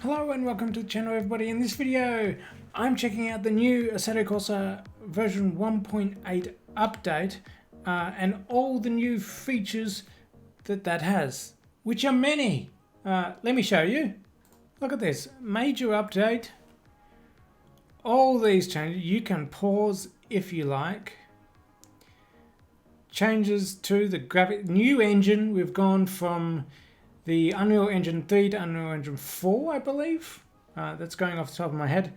Hello and welcome to the channel everybody. In this video I'm checking out the new Assetto Corsa version 1.8 update and all the new features that has, which are many. Let me show you. Look at this, major update. All these changes, you can pause if you like. Changes to the graphic, new engine, we've gone from the Unreal Engine 3 to Unreal Engine 4, I believe. That's going off the top of my head.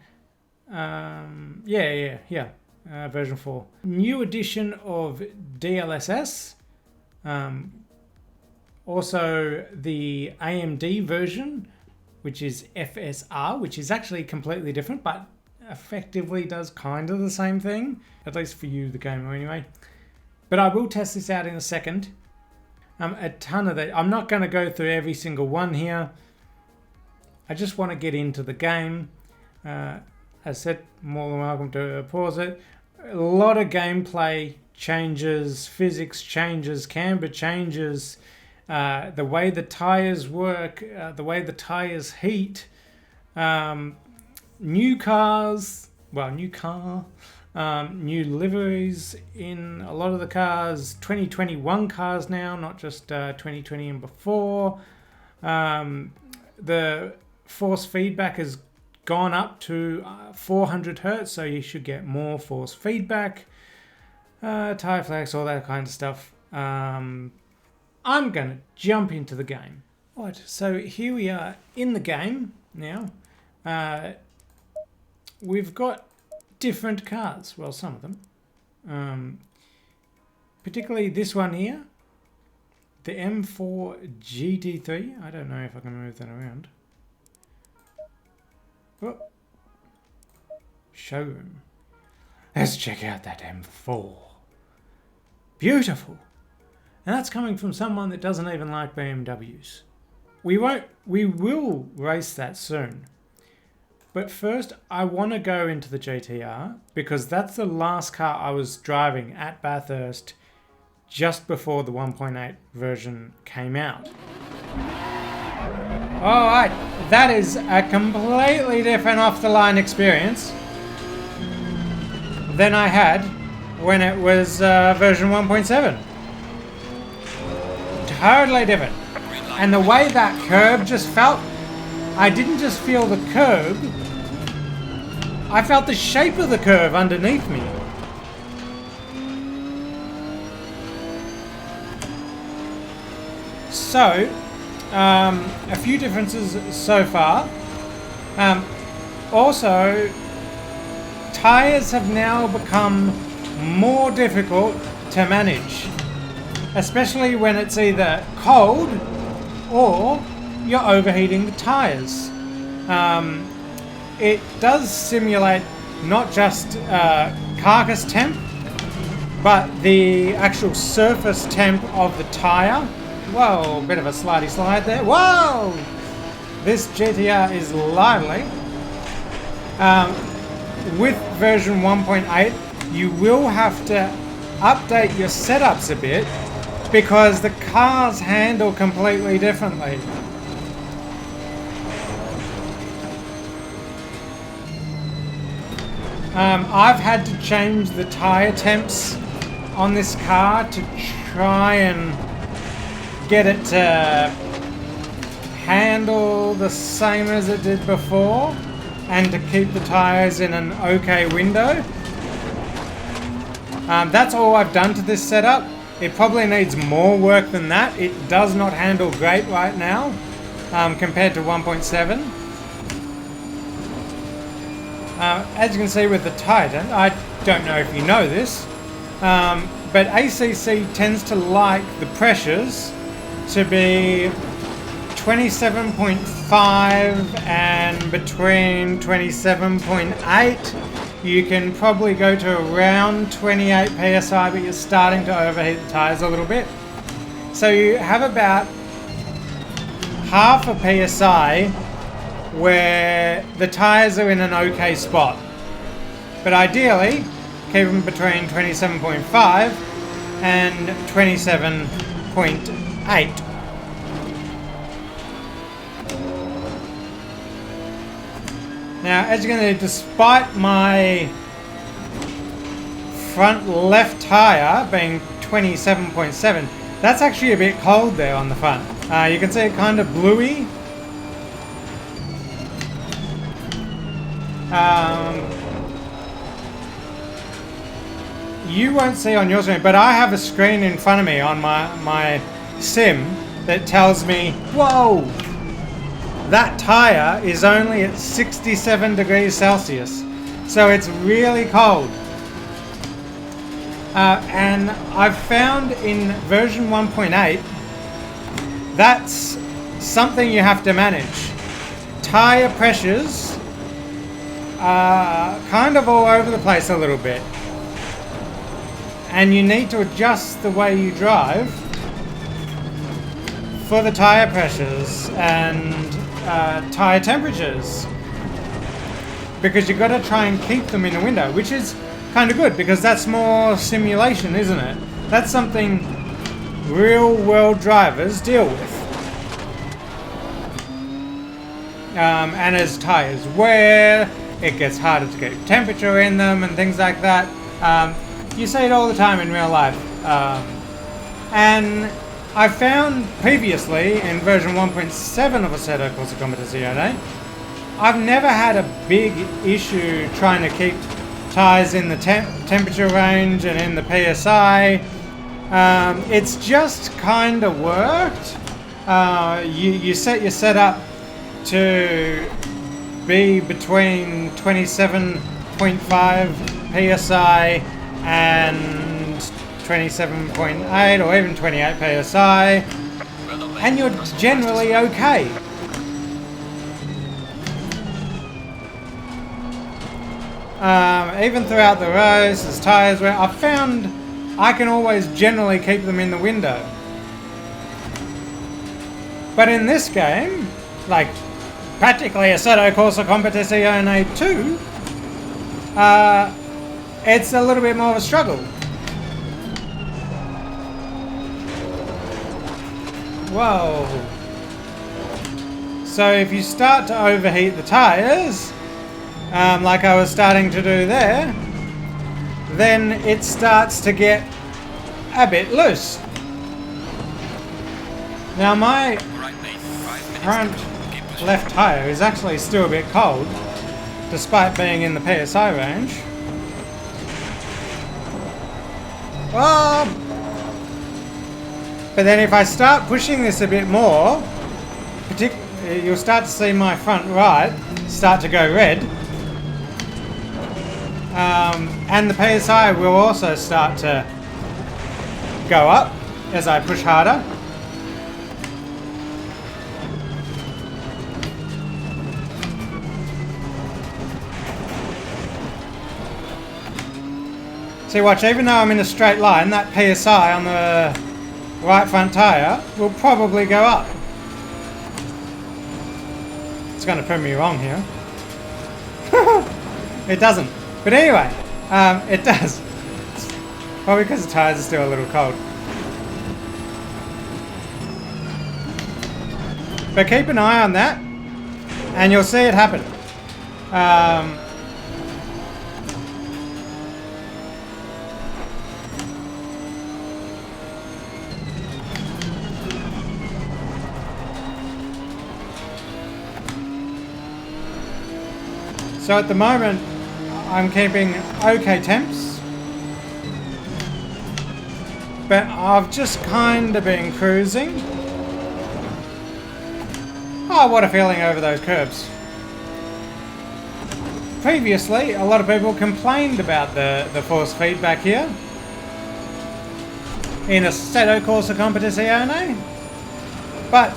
Version 4. New edition of Dlss. Also the AMD version, which is FSR, which is actually completely different, but effectively does kind of the same thing. At least for you, the gamer, anyway. But I will test this out in a second. A ton of that. I'm not going to go through every single one here. I just want to get into the game. As said, more than welcome to pause it. A lot of gameplay changes, physics changes, camber changes, the way the tires work, the way the tires heat, new cars, new liveries in a lot of the cars, 2021 cars now, not just 2020 and before. The force feedback has gone up to 400 Hertz, so you should get more force feedback. Tire flex, all that kind of stuff. I'm going to jump into the game. Right, so here we are in the game now. We've got different cars, well, some of them, particularly this one here, the M4 GT3. I don't know if I can move that around. Oh. Showroom. Let's check out that M4. Beautiful. And that's coming from someone that doesn't even like BMWs. We will race that soon. But first, I want to go into the GTR because that's the last car I was driving at Bathurst just before the 1.8 version came out. Alright, that is a completely different off-the-line experience than I had when it was version 1.7. Totally different. And the way that curb just felt, I didn't just feel the curb, I felt the shape of the curve underneath me. So, a few differences so far. Also, tires have now become more difficult to manage, especially when it's either cold or you're overheating the tires. It does simulate not just carcass temp, but the actual surface temp of the tire. Whoa, bit of a slidey slide there. Whoa! This GTR is lively. With version 1.8, you will have to update your setups a bit because the cars handle completely differently. I've had to change the tire temps on this car to try and get it to handle the same as it did before and to keep the tires in an okay window. That's all I've done to this setup. It probably needs more work than that. It does not handle great right now compared to 1.7. As you can see with the Titan, I don't know if you know this, but ACC tends to like the pressures to be 27.5 and between 27.8. You can probably go to around 28 PSI, but you're starting to overheat the tires a little bit. So you have about half a PSI where the tires are in an okay spot. But ideally, keep them between 27.5 and 27.8. Now, as you can see, despite my front left tyre being 27.7, that's actually a bit cold there on the front. You can see it kind of bluey. You won't see on your screen, but I have a screen in front of me on my sim that tells me, whoa, that tyre is only at 67 degrees Celsius. So it's really cold. And I've found in version 1.8, that's something you have to manage. Tyre pressures are kind of all over the place a little bit. And you need to adjust the way you drive for the tyre pressures and tyre temperatures. Because you've got to try and keep them in the window, which is kind of good because that's more simulation, isn't it? That's something real world drivers deal with. And as tyres wear, it gets harder to keep temperature in them and things like that. You see it all the time in real life. And I found previously in version 1.7 of Assetto Corsa Competizione, I've never had a big issue trying to keep tyres in the temperature range and in the PSI. It's just kind of worked. You set your setup to be between 27.5 PSI and 27.8 or even 28 PSI, and you're generally okay. Even throughout the rows, as tyres wear, I've found I can always generally keep them in the window. But in this game, like practically Assetto Corsa Competizione 2, it's a little bit more of a struggle. Whoa. So if you start to overheat the tyres, like I was starting to do there, then it starts to get a bit loose. Now my front left tyre is actually still a bit cold, despite being in the PSI range. Well, but then if I start pushing this a bit more, you'll start to see my front right start to go red. And the PSI will also start to go up as I push harder. See, watch, even though I'm in a straight line, that PSI on the right front tyre will probably go up. It's going to prove me wrong here. It doesn't. But anyway, it does. Probably because the tyres are still a little cold. But keep an eye on that, and you'll see it happen. So at the moment, I'm keeping okay temps, but I've just kind of been cruising. Oh, what a feeling over those curbs. Previously, a lot of people complained about the force feedback here in Assetto Corsa Competizione, but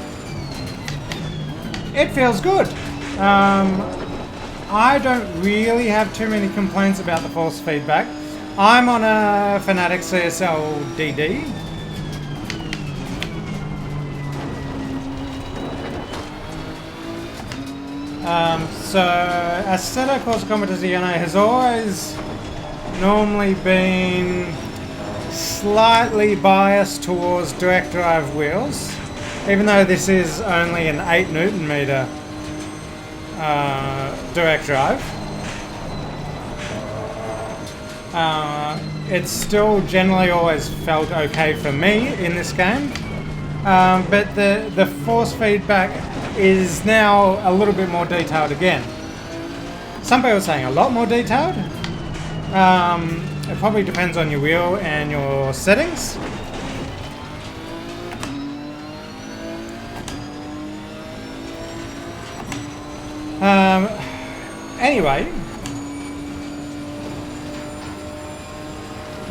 it feels good. I don't really have too many complaints about the force feedback. I'm on a Fanatic CSL DD. So Assetto Corsa Competizione has always normally been slightly biased towards direct drive wheels, even though this is only an 8 Newton meter direct drive. It's still generally always felt okay for me in this game, but the force feedback is now a little bit more detailed again. Some people are saying a lot more detailed. It probably depends on your wheel and your settings. Anyway,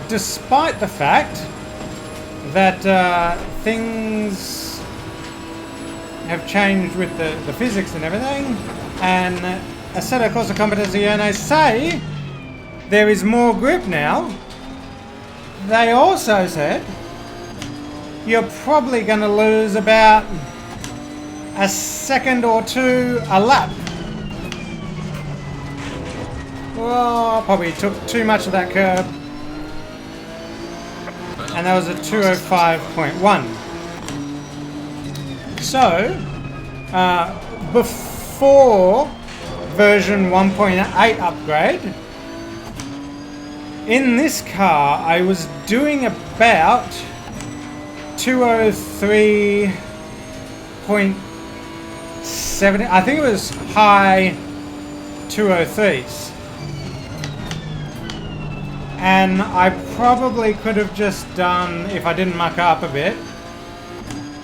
despite the fact that things have changed with the physics and everything, and Assetto Corsa Competizione say there is more grip now, they also said you're probably going to lose about a second or two a lap. Well, probably took too much of that curb. And that was a 205.1. So, before version 1.8 upgrade, in this car I was doing about 203.7. I think it was high 203s. And I probably could have just done, if I didn't muck up a bit,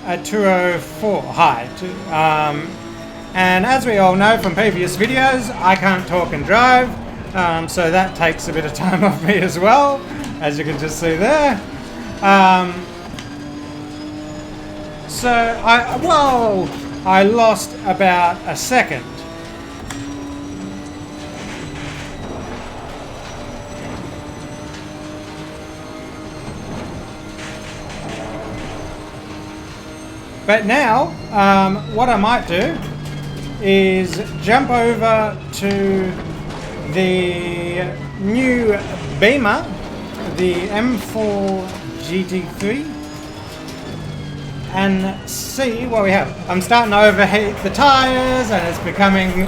a 204 high. And as we all know from previous videos, I can't talk and drive, so that takes a bit of time off me as well, as you can just see there. So I lost about a second. But now, what I might do is jump over to the new Beamer, the M4 GT3, and see what we have. I'm starting to overheat the tires, and it's becoming,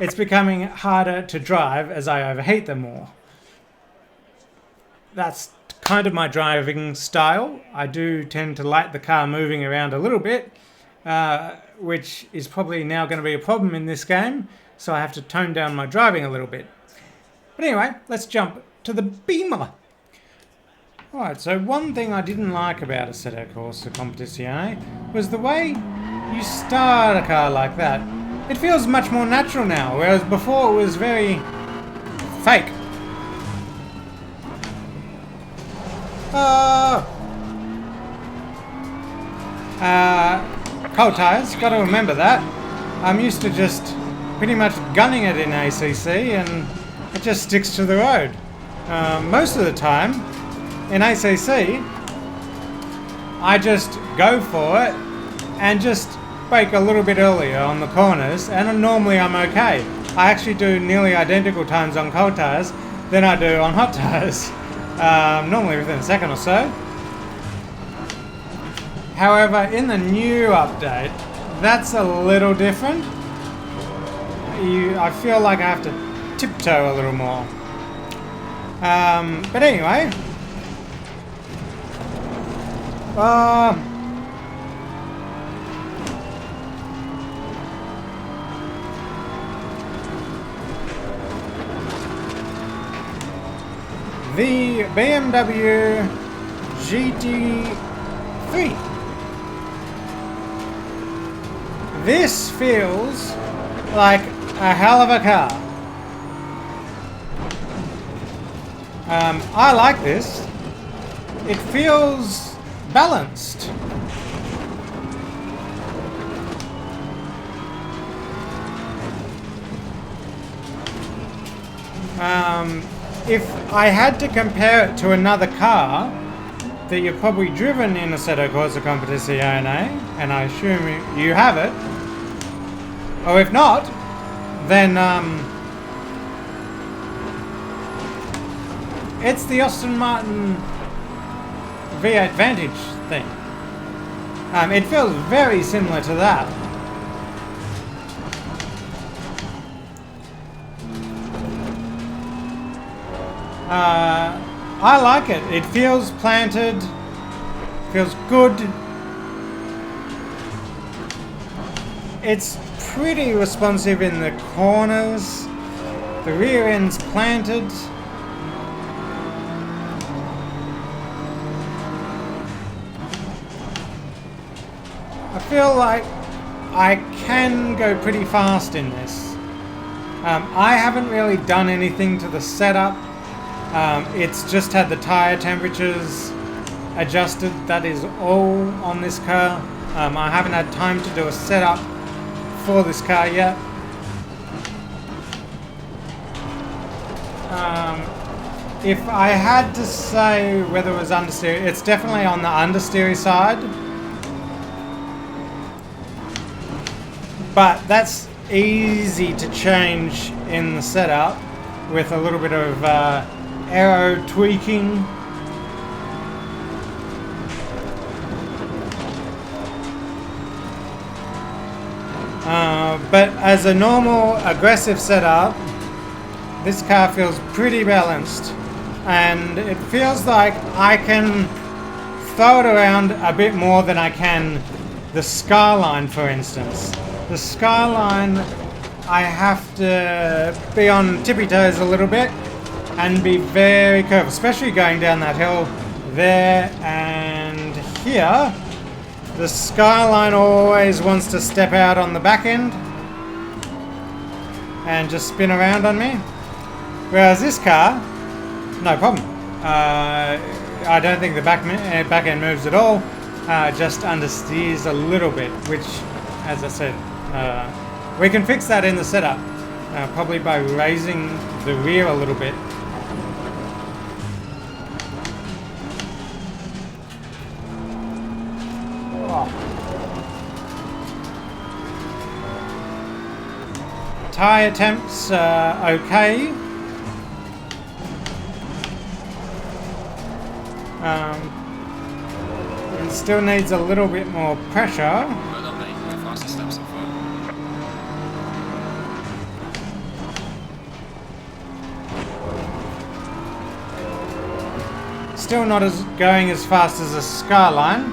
it's becoming harder to drive as I overheat them more. That's kind of my driving style. I do tend to like the car moving around a little bit, which is probably now going to be a problem in this game, so I have to tone down my driving a little bit. But anyway, let's jump to the Beamer. Alright, so one thing I didn't like about Assetto Corsa Competizione was the way you start a car like that. It feels much more natural now, whereas before it was very fake. Cold tires, gotta remember that. I'm used to just pretty much gunning it in ACC and it just sticks to the road. Most of the time in ACC I just go for it and just brake a little bit earlier on the corners, and normally I'm okay. I actually do nearly identical times on cold tires than I do on hot tires. Normally within a second or so. However, in the new update, that's a little different. I feel like I have to tiptoe a little more. But anyway. The BMW GT3. This feels like a hell of a car. I like this. It feels balanced. If I had to compare it to another car that you've probably driven in Assetto Corsa Competizione, and I assume you have it, or if not, then it's the Aston Martin V8 Vantage thing. It feels very similar to that. I like it. It feels planted, feels good. It's pretty responsive in the corners. The rear end's planted. I feel like I can go pretty fast in this. I haven't really done anything to the setup. It's just had the tire temperatures adjusted. That is all on this car. I haven't had time to do a setup for this car yet. If I had to say whether it was understeer, it's definitely on the understeer side. But that's easy to change in the setup with a little bit of aero tweaking. But as a normal aggressive setup, this car feels pretty balanced, and it feels like I can throw it around a bit more than I can the Skyline, for instance. The Skyline, I have to be on tippy toes a little bit and be very careful, especially going down that hill there and here. The Skyline always wants to step out on the back end and just spin around on me. Whereas this car, no problem. I don't think the back end moves at all. Just understeers a little bit, which, as I said, we can fix that in the setup, probably by raising the rear a little bit. Tyre temps okay. It still needs a little bit more pressure. Still not going as fast as a Skyline,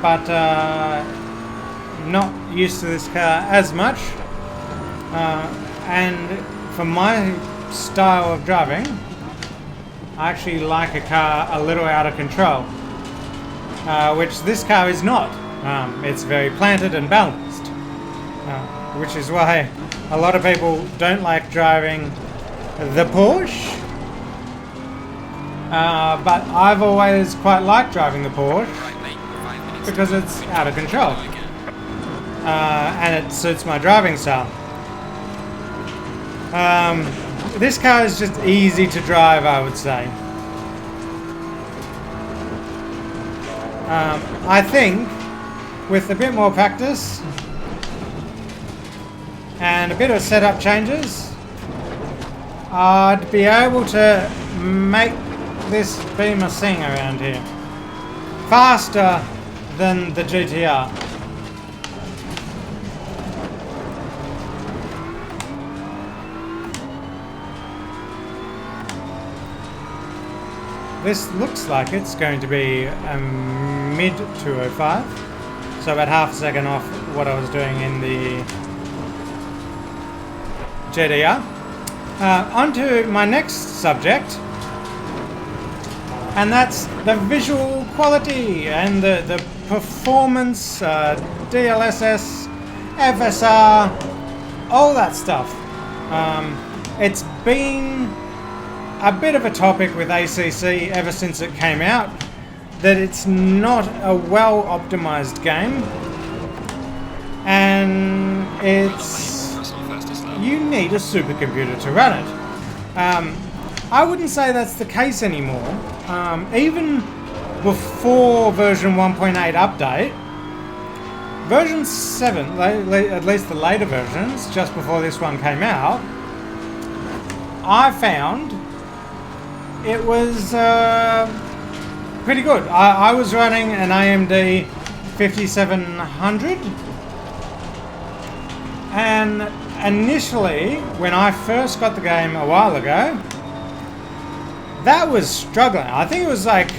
but not used to this car as much, and for my style of driving, I actually like a car a little out of control, which this car is not. It's very planted and balanced, which is why a lot of people don't like driving the Porsche, but I've always quite liked driving the Porsche because it's out of control, and it suits my driving style. This car is just easy to drive, I would say. I think with a bit more practice and a bit of setup changes, I'd be able to make this Beamer sing around here faster than the GTR. This looks like it's going to be a mid 205, so about half a second off what I was doing in the GTR. On to my next subject, and that's the visual quality and the performance, Dlss, FSR, all that stuff. It's been a bit of a topic with ACC ever since it came out, that it's not a well optimized game, and you need a supercomputer to run it. I wouldn't say that's the case anymore. Even before version 1.8 update, version 7, at least the later versions, just before this one came out, I found it was pretty good. I was running an AMD 5700, And initially, when I first got the game a while ago, that was struggling. I think it was like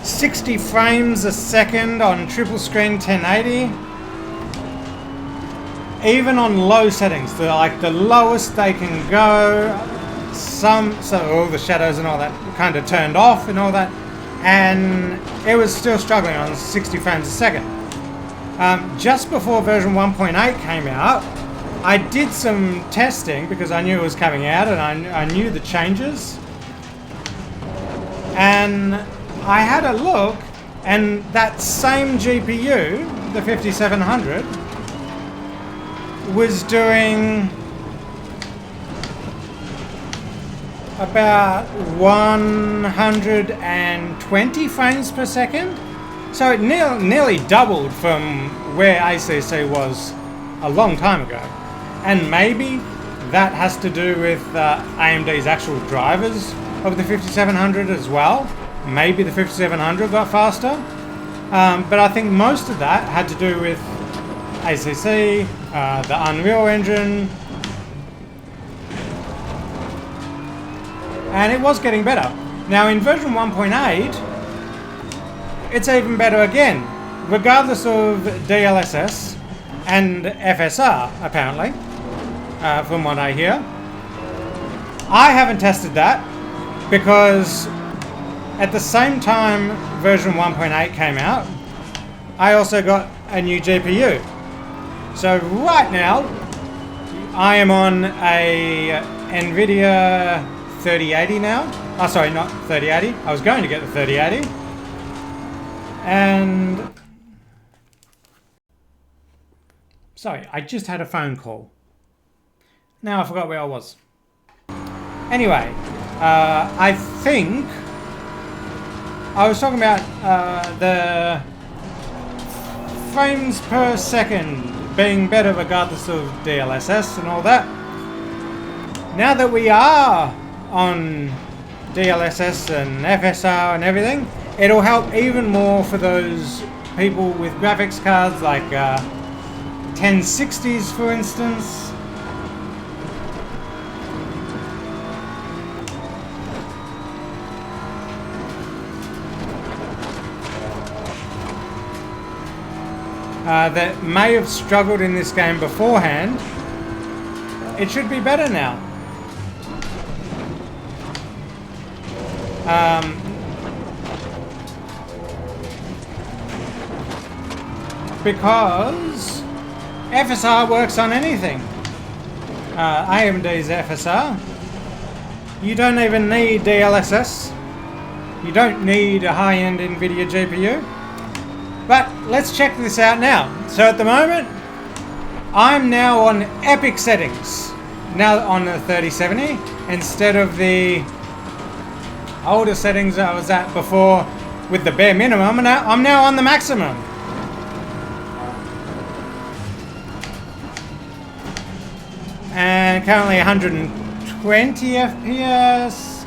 60 frames a second on triple screen 1080. Even on low settings, like the lowest they can go. So all the shadows and all that kind of turned off and all that, and it was still struggling on 60 frames a second. Just before version 1.8 came out, I did some testing because I knew it was coming out and I knew the changes. And I had a look, and that same GPU, the 5700, was doing about 120 frames per second. So it nearly doubled from where ACC was a long time ago. And maybe that has to do with AMD's actual drivers of the 5700 as well. Maybe the 5700 got faster. But I think most of that had to do with ACC, the Unreal Engine, and it was getting better. Now in version 1.8, it's even better again, regardless of DLSS and FSR, apparently, from what I hear. I haven't tested that because at the same time version 1.8 came out, I also got a new GPU. So right now, I am on a Nvidia 3080 now. Oh, sorry, not 3080. I was going to get the 3080. And sorry, I just had a phone call. Now I forgot where I was. Anyway, I think I was talking about the frames per second being better regardless of DLSS and all that. Now that we are on DLSS and FSR and everything, it'll help even more for those people with graphics cards like 1060s, for instance. That may have struggled in this game beforehand. It should be better now. Because FSR works on anything. AMD's FSR. You don't even need DLSS. You don't need a high-end Nvidia GPU. But let's check this out now. So at the moment, I'm now on epic settings. Now on the 3070 instead of the older settings I was at before with the bare minimum. I'm now on the maximum. And currently 120 FPS.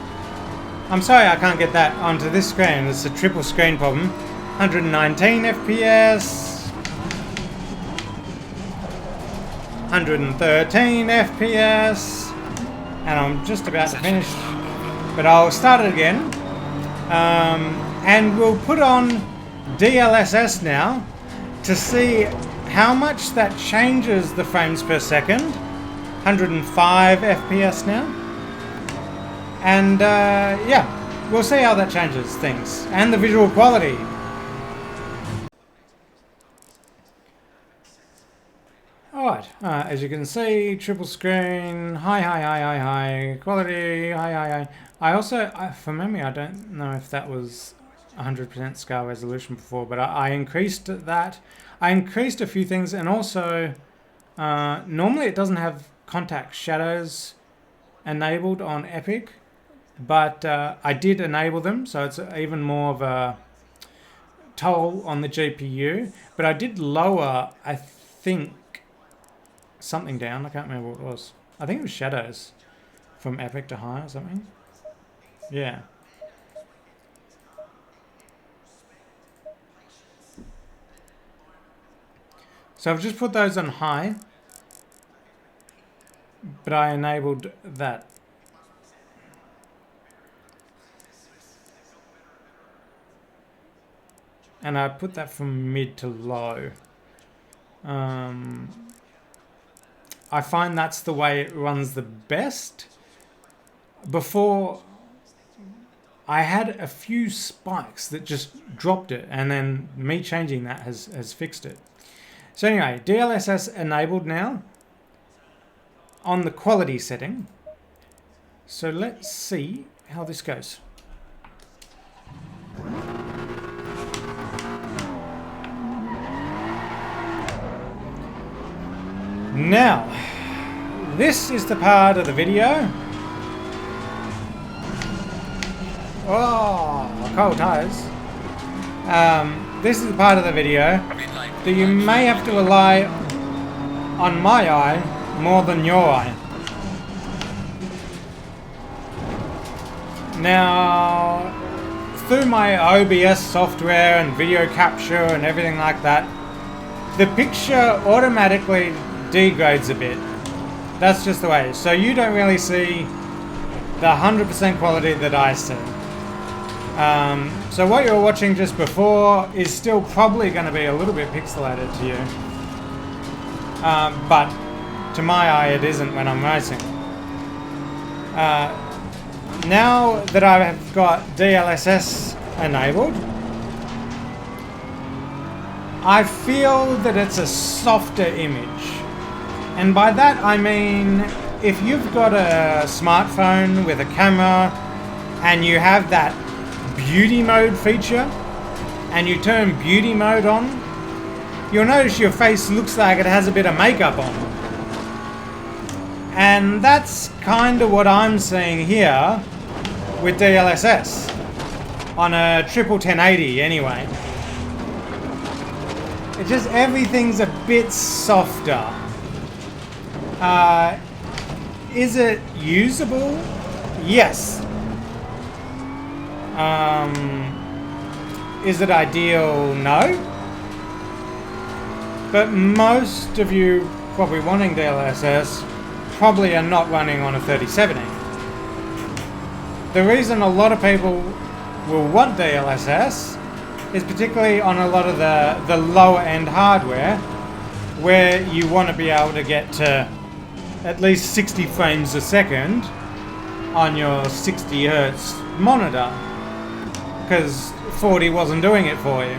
I'm sorry I can't get that onto this screen. It's a triple screen problem. 119 FPS, 113 FPS, and I'm just about to finish, but I'll start it again, and we'll put on DLSS now to see how much that changes the frames per second. 105 FPS now, and yeah, we'll see how that changes things, and the visual quality. Alright, as you can see, triple screen, high quality, high. I also, from memory, I don't know if that was 100% scale resolution before, but I increased that. I increased a few things, and also, normally it doesn't have contact shadows enabled on Epic, but I did enable them, so it's even more of a toll on the GPU. But I did lower, I think, something down. I can't remember what it was. I think it was shadows from epic to high or something. Yeah. So I've just put those on high but I enabled that. And I put that from mid to low. I find that's the way it runs the best. Before, I had a few spikes that just dropped it, and then me changing that has fixed it. So anyway, DLSS enabled now on the quality setting. So let's see how this goes. Now, this is the part of the video. Oh, cold tires. This is the part of the video that you may have to rely on my eye more than your eye. Now, through my OBS software and video capture and everything like that, the picture automatically degrades a bit. That's just the way. So you don't really see the 100% quality that I see. So what you were watching just before is still probably going to be a little bit pixelated to you. But to my eye it isn't when I'm racing. Now that I've got DLSS enabled, I feel that it's a softer image. And by that I mean, if you've got a smartphone with a camera and you have that beauty mode feature and you turn beauty mode on, you'll notice your face looks like it has a bit of makeup on. And that's kind of what I'm seeing here with DLSS on a triple 1080 anyway. It just, everything's a bit softer. Is it usable? Yes. Is it ideal? No. But most of you probably wanting DLSS probably are not running on a 3070. The reason a lot of people will want DLSS is particularly on a lot of the lower end hardware, where you want to be able to get to at least 60 frames a second on your 60 Hertz monitor, because 40 wasn't doing it for you.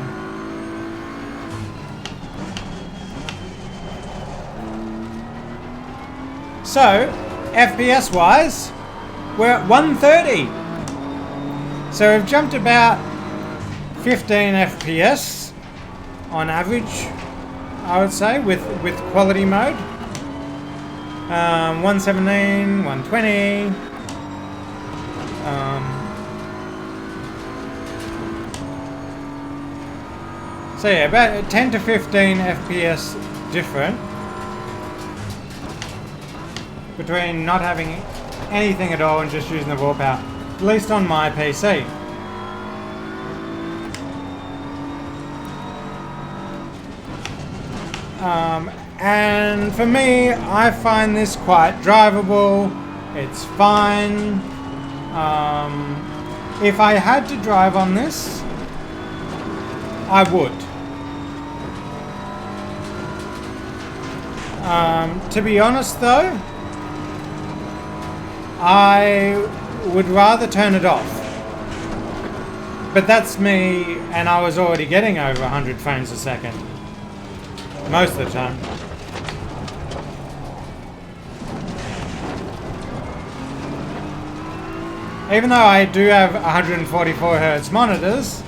So, FPS wise, we're at 130. So we've jumped about 15 FPS on average, I would say, with quality mode. 117, 120. So yeah, about 10 to 15 FPS different between not having anything at all and just using the raw power, at least on my PC. And for me, I find this quite drivable. It's fine. If I had to drive on this, I would. To be honest though, I would rather turn it off. But that's me, and I was already getting over 100 frames a second. Most of the time. Even though I do have 144 Hertz monitors,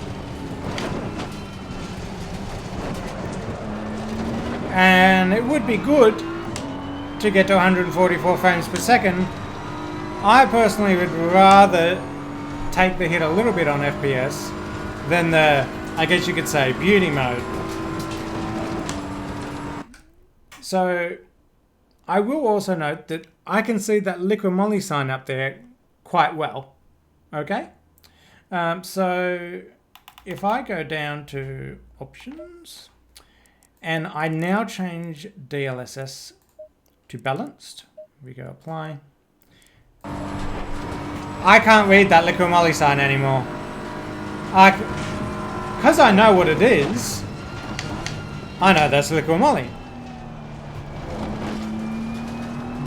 and it would be good to get to 144 frames per second, I personally would rather take the hit a little bit on FPS than the, I guess you could say, beauty mode. So I will also note that I can see that liquid moly sign up there quite well. Okay, so if I go down to options and I now change DLSS to balanced, we go apply. I can't read that liquid moly sign anymore. Because I know what it is, I know that's liquid moly.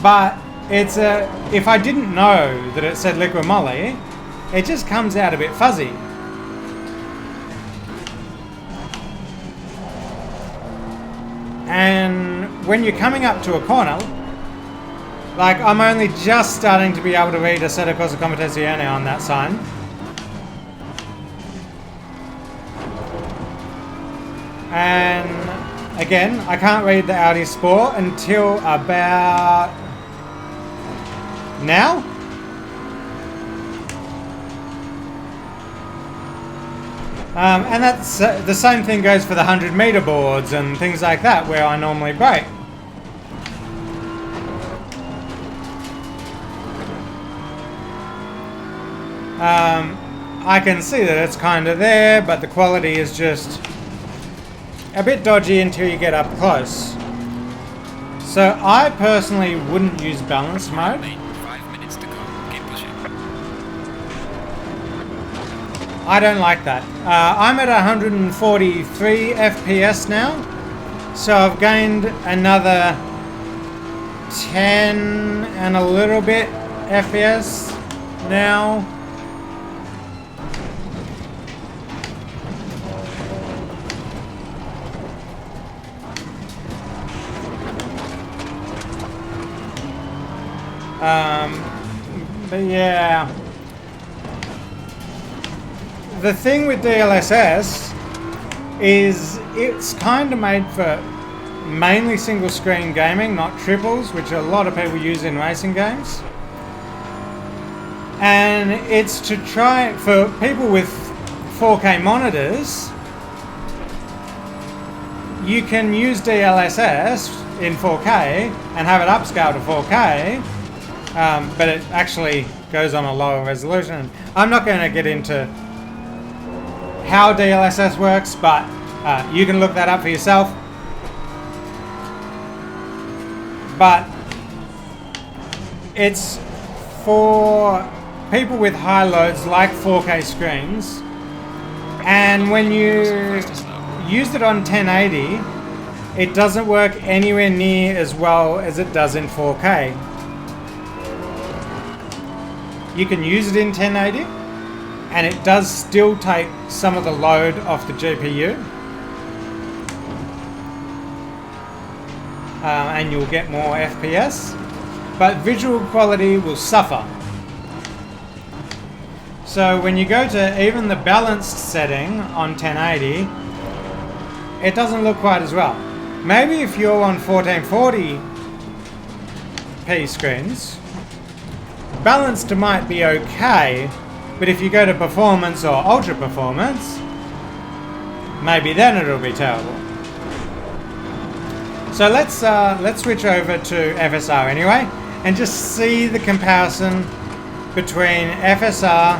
But it's if I didn't know that it said liquid moly, it just comes out a bit fuzzy. And when you're coming up to a corner, like I'm only just starting to be able to read Assetto Corsa Competizione on that sign. And again, I can't read the Audi Sport until about now. And that's the same thing goes for the 100-meter boards and things like that, where I normally brake. I can see that it's kind of there, but the quality is just a bit dodgy until you get up close. So I personally wouldn't use balance mode. 5 minutes to go. Keep pushing. I don't like that. I'm at 143 FPS now, so I've gained another 10 and a little bit FPS now. But yeah, the thing with DLSS is it's kind of made for mainly single screen gaming, not triples, which a lot of people use in racing games. And it's to try, for people with 4K monitors, you can use DLSS in 4K and have it upscaled to 4K, but it actually goes on a lower resolution. I'm not going to get into how DLSS works, but you can look that up for yourself. But it's for people with high loads like 4K screens, and when you use it on 1080, it doesn't work anywhere near as well as it does in 4K. You can use it in 1080, and it does still take some of the load off the GPU, and you'll get more FPS, but visual quality will suffer. So when you go to even the balanced setting on 1080, it doesn't look quite as well. Maybe if you're on 1440p screens, balanced might be okay, but if you go to performance or ultra performance, maybe then it'll be terrible. So let's switch over to FSR anyway, and just see the comparison between FSR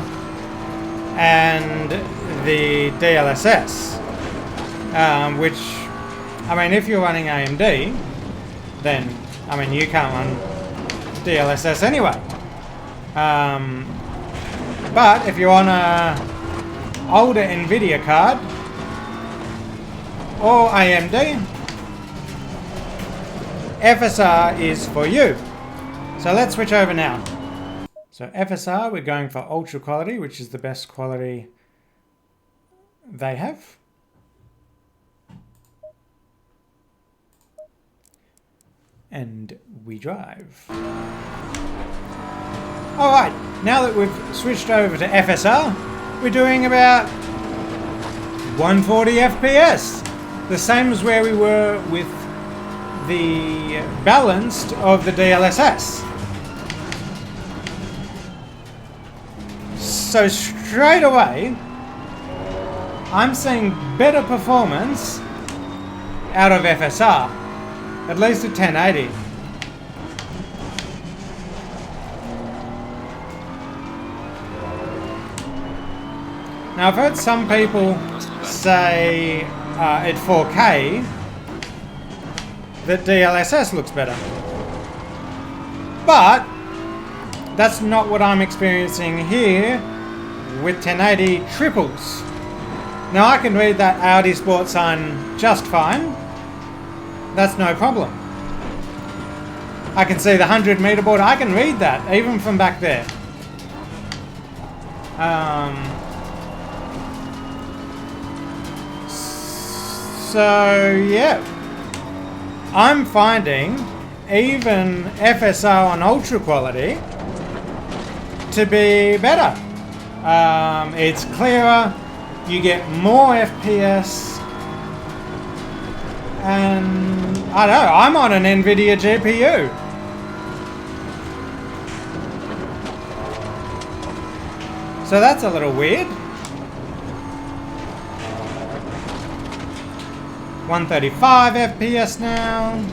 and the DLSS, which, I mean, if you're running AMD, then, I mean, you can't run DLSS anyway. But if you're on a older Nvidia card or AMD, FSR is for you. So let's switch over now. So FSR, we're going for ultra quality, which is the best quality they have. And we drive. Alright, now that we've switched over to FSR, we're doing about 140 FPS. The same as where we were with the balanced of the DLSS. So straight away, I'm seeing better performance out of FSR, at least at 1080. Now I've heard some people say at 4K that DLSS looks better. But that's not what I'm experiencing here with 1080 triples. Now I can read that Audi Sport sign just fine. That's no problem. I can see the 100 meter board. I can read that even from back there. So yeah, I'm finding even FSR on ultra quality to be better. It's clearer, you get more FPS, and I don't know, I'm on an Nvidia GPU. So that's a little weird. 135 FPS now.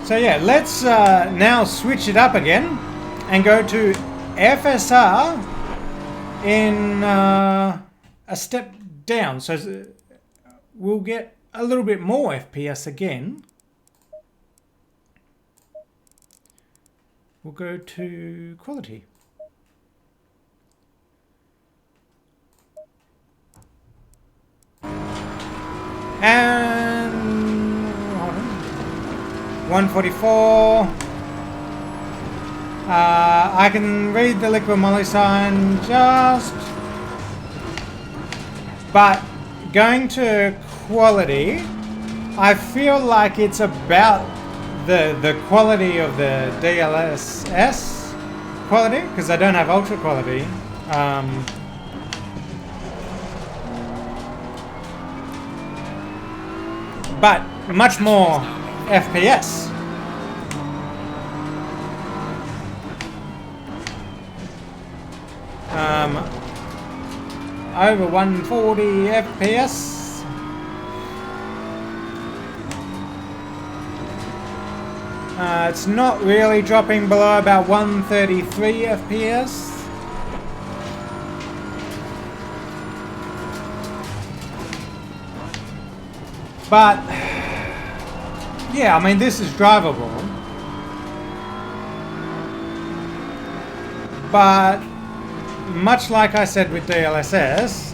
So yeah, let's now switch it up again and go to FSR in a step down. So we'll get a little bit more FPS again. We'll go to quality. And 144. I can read the liquid moly sign just, but going to quality, I feel like it's about the quality of the Dlss quality, because I don't have ultra quality. But much more FPS. Over 140 FPS. It's not really dropping below about 133 FPS. But yeah, I mean, this is drivable. But much like I said with DLSS,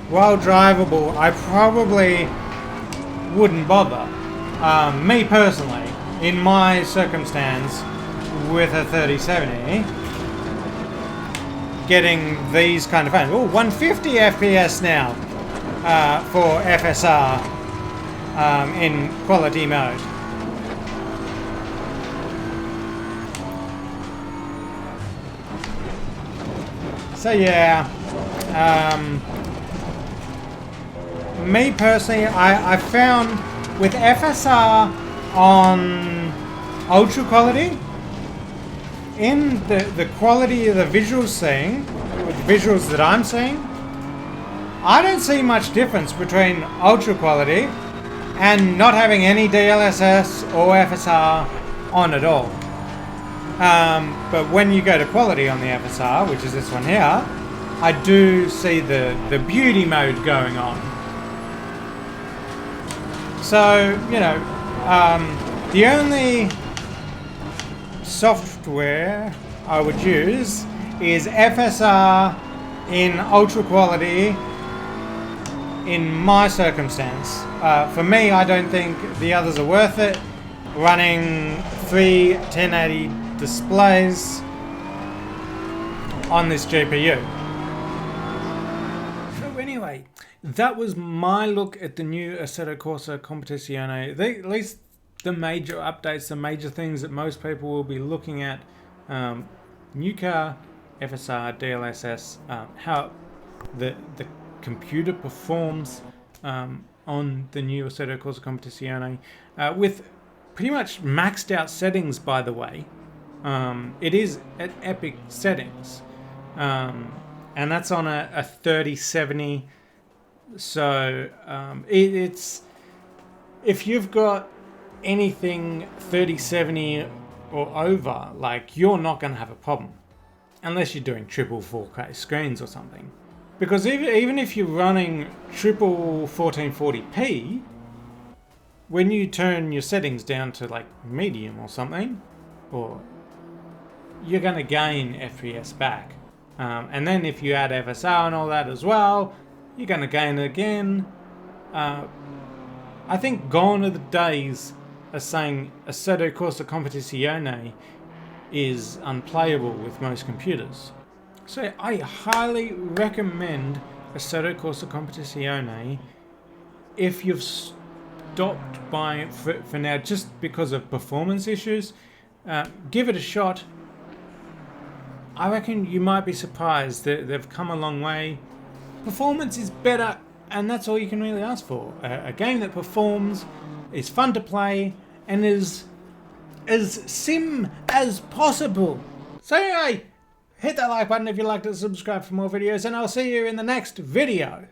while drivable, I probably wouldn't bother. Me personally, in my circumstance with a 3070, getting these kind of phones. Oh, 150 FPS now for FSR in quality mode. So yeah, me personally, I found with FSR on ultra quality, in the quality of the visuals seeing, with visuals that I'm seeing, I don't see much difference between ultra quality and not having any DLSS or FSR on at all. But when you go to quality on the FSR, which is this one here, I do see the beauty mode going on. So, you know, the only software I would use is FSR in ultra quality in my circumstance. For me, I don't think the others are worth it. Running 3 1080 displays on this GPU. So anyway, that was my look at the new Assetto Corsa Competizione. At least the major updates, the major things that most people will be looking at. New car, FSR, DLSS, how the computer performs on the new Assetto Corsa Competizione, with pretty much maxed out settings, by the way. It is at epic settings, and that's on a 3070. So it's, if you've got anything 3070 or over, like, you're not going to have a problem. Unless you're doing triple 4K screens or something. Because even if you're running triple 1440p, when you turn your settings down to like medium or something, or you're going to gain FPS back. And then if you add FSR and all that as well, you're going to gain it again. I think gone are the days of saying Assetto Corsa Competizione is unplayable with most computers. So I highly recommend Assetto Corsa Competizione if you've stopped buying it for now just because of performance issues. Give it a shot. I reckon you might be surprised that they've come a long way. Performance is better, and that's all you can really ask for. A game that performs, is fun to play, and is as sim as possible. So anyway, hit that like button if you liked it, subscribe for more videos, and I'll see you in the next video.